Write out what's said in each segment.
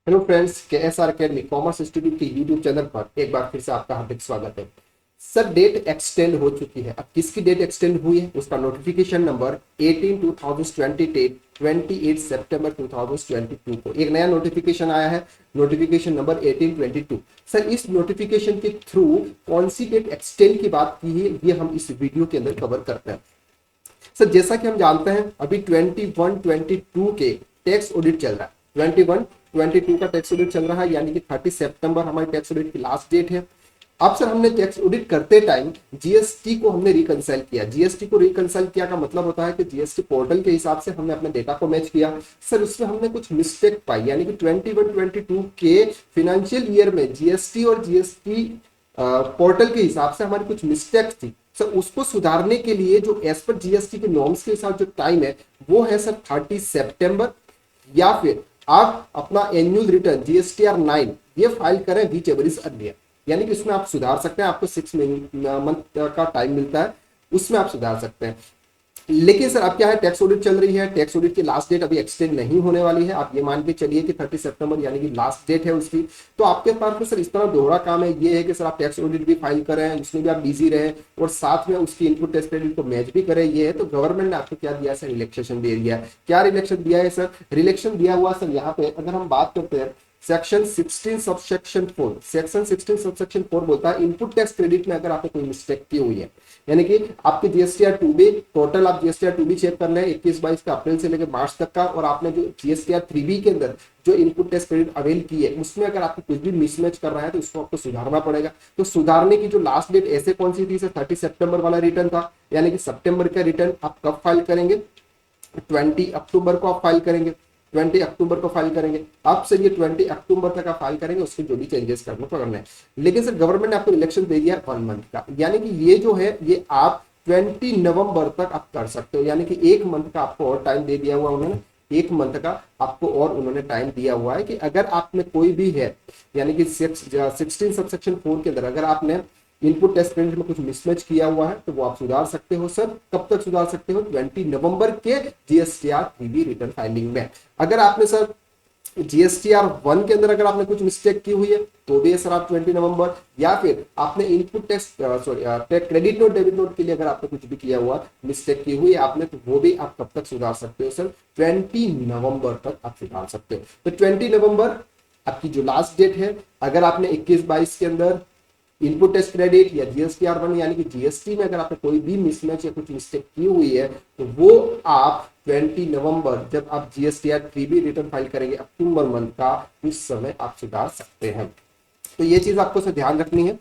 Hello friends, के S R academy commerce institute के YouTube channel पर एक बार फिर से आपका हार्दिक स्वागत है। सर, डेट एक्सटेंड हो चुकी है। अब किसकी डेट एक्सटेंड हुई है उसका नोटिफिकेशन नंबर 18/2020 28 सितंबर 2022 को एक नया नोटिफिकेशन आया है। Notification number 1822। सर, इस नोटिफिकेशन के थ्रू कौन सी डेट एक्सटेंड की बात की है ये हम इस वीडियो के अंदर कवर करते हैं। सर, जैसा कि हम जानते हैं अभी 21-22 के टैक्स ऑडिट चल रहा है। 21-22 का टैक्स ऑडिट चल रहा है, यानी कि 30 सितंबर हमारी टैक्स ऑडिट की लास्ट डेट है। अब सर, हमने टैक्स ऑडिट करते टाइम जीएसटी को हमने रिकंसाइल किया। जीएसटी को रिकंसाइल किया का मतलब होता है कि जीएसटी पोर्टल के हिसाब से हमने अपने डेटा को मैच किया। सर, उसमें हमने कुछ मिस्टेक पाई, यानी कि 21-22 के फिनेंशियल ईयर में जीएसटी और जीएसटी पोर्टल के हिसाब से हमारी कुछ मिस्टेक थी। सर, उसको सुधारने के लिए जो एज पर जीएसटी के नॉर्म्स के हिसाब जो टाइम है वो है सर 30 सितंबर, या फिर आप अपना एनुअल रिटर्न GSTR 9 ये फाइल करें विच एवर इज अर्लियर, यानी कि उसमें आप सुधार सकते हैं। आपको 6 मंथ का टाइम मिलता है, उसमें आप सुधार सकते हैं। लेकिन सर अब क्या है, टैक्स ऑडिट चल रही है। टैक्स ऑडिट की लास्ट डेट अभी एक्सटेंड नहीं होने वाली है। आप ये मान के चलिए कि 30 सितंबर यानी कि लास्ट डेट है उसकी। तो आपके पास में सर इस तरह दोहरा काम है, ये है कि सर आप टैक्स ऑडिट भी फाइल करें, उसमें भी आप बिजी रहे और साथ में उसकी इनपुट टैक्स क्रेडिट को मैच भी करें। ये है तो गवर्नमेंट ने आपको क्या दिया सर, रिलैक्सेशन दे दिया है। क्या रिलैक्सेशन दिया है सर? रिलैक्सेशन दिया हुआ सर यहाँ पे अगर हम बात करते हैं सेक्शन 16 सबसेक्शन 4, सेक्शन 16 सबसेक्शन 4 बोलता है इनपुट टैक्स क्रेडिट में अगर आपने कोई मिस्टेक की हुई है, यानी कि आपकी जीएसटीआर 2B टोटल, आप जीएसटीआर 2B चेक कर लें 21-22 का अप्रैल से लेकर मार्च तक का, और आपने जो जीएसटीआर 3B के अंदर जो इनपुट टैक्स क्रेडिट अवेल की है उसमें अगर आपको कुछ भी मिसमैच कर रहा है तो उसको आपको सुधारना पड़ेगा। तो सुधारने की जो लास्ट डेट ऐसे कौन सी थी सर, 30 सितंबर वाला रिटर्न था, यानी कि सितंबर का रिटर्न आप कब फाइल करेंगे? 20 अक्टूबर को आप फाइल करेंगे। 20 अक्टूबर को फाइल करेंगे। अब से ये 20 अक्टूबर तक आप फाइल करेंगे, उसके जो भी चेंजेस करने हैं। लेकिन सर गवर्नमेंट ने आपको इलेक्शन दे दिया 1 मंथ का, यानी कि ये जो है ये आप 20 नवंबर तक आप कर सकते हो, यानी कि 1 मंथ का आपको और टाइम दे दिया हुआ उन्होंने। 1 मंथ का आपको और उन्होंने टाइम दिया हुआ है कि अगर आप में कोई भी है, यानी कि 16 सबसेक्शन 4 के अंदर अगर आपने इनपुट टेस्ट क्रेडिट में कुछ मिसमैच किया हुआ है तो वो आप सुधार सकते हो। सर कब तक सुधार सकते हो? 20 नवंबर के जीएसटीआर 3B रिटर्न फाइलिंग में। अगर आपने सर GSTR 1 के अंदर अगर आपने कुछ मिस्टेक की हुई है तो भी सर आप 20 नवंबर, या फिर आपने इनपुट टेस्ट क्रेडिट नोट डेबिट नोट के लिए अगर आपने कुछ भी किया हुआ मिस्टेक की हुई है आपने, तो वो भी आप कब तक सुधार सकते हो सर? 20 नवंबर तक आप सुधार सकते हो। तो 20 नवंबर आपकी जो लास्ट डेट है। अगर आपने 21-22 के अंदर इनपुट टेस्ट क्रेडिट या GSTR 1 यानी कि जीएसटी में अगर आपने कोई भी मिसमैच या कुछ मिस्टेक की हुई है तो वो आप 20 नवंबर जब आप GSTR 3B रिटर्न फाइल करेंगे अक्टूबर मंथ का, उस समय आप सुधार सकते हैं। तो ये चीज आपको से ध्यान रखनी है।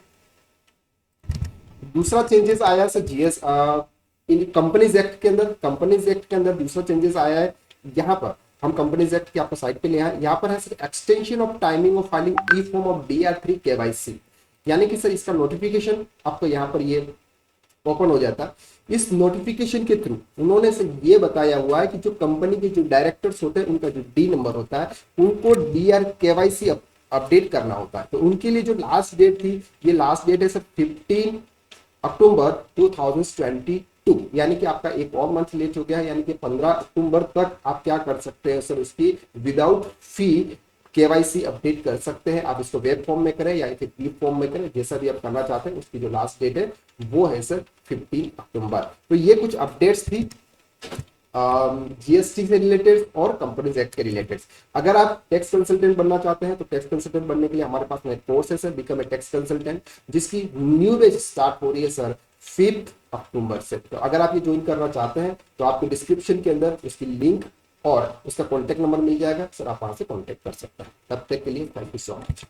दूसरा चेंजेस आया सर इन कंपनीज एक्ट के अंदर। कंपनीज एक्ट के अंदर दूसरा चेंजेस आया है। यहाँ पर हम कंपनीज एक्ट की आपको साइट पे ले आए। यहाँ पर है sir extension of timing of filing E form of DR3 KYC, यानी कि सर इसका नोटिफिकेशन आपको यहाँ पर ये ओपन हो जाता है। इस नोटिफिकेशन के थ्रू उन्होंने से ये बताया हुआ है कि जो कंपनी के जो डायरेक्टर्स होते हैं उनका जो D नंबर होता है उनको DR KYC अपडेट करना होता है। तो उनके लिए जो लास्ट डेट थी, ये लास्ट डेट है सर 15 अक्टूबर 2022, यानी कि आपका एक और मंथ लेट हो गया है, यानी कि 15 अक्टूबर तक आप क्या कर सकते हैं सर, उसकी विदाउट फी KYC अपडेट कर सकते हैं। आप इसको वेब फॉर्म में करें या फिर ई फॉर्म में करें, जैसा भी आप करना चाहते हैं। उसकी जो लास्ट डेट है वो है सर 15 अक्टूबर। तो ये कुछ अपडेट्स थी जीएसटी से रिलेटेड और कंपनीज एक्ट के रिलेटेड। अगर आप टैक्स कंसल्टेंट बनना चाहते हैं तो टैक्स कंसल्टेंट बनने के लिए हमारे पास में कोर्स है sir, become a tax consultant, जिसकी न्यू बैच स्टार्ट हो रही है सर 5 अक्टूबर से। तो अगर आप ये ज्वाइन करना चाहते हैं तो आपको डिस्क्रिप्शन के अंदर उसकी लिंक और उसका कॉन्टेक्ट नंबर मिल जाएगा सर, आप वहां से कॉन्टेक्ट कर सकते हैं। तब तक के लिए थैंक यू सो मच।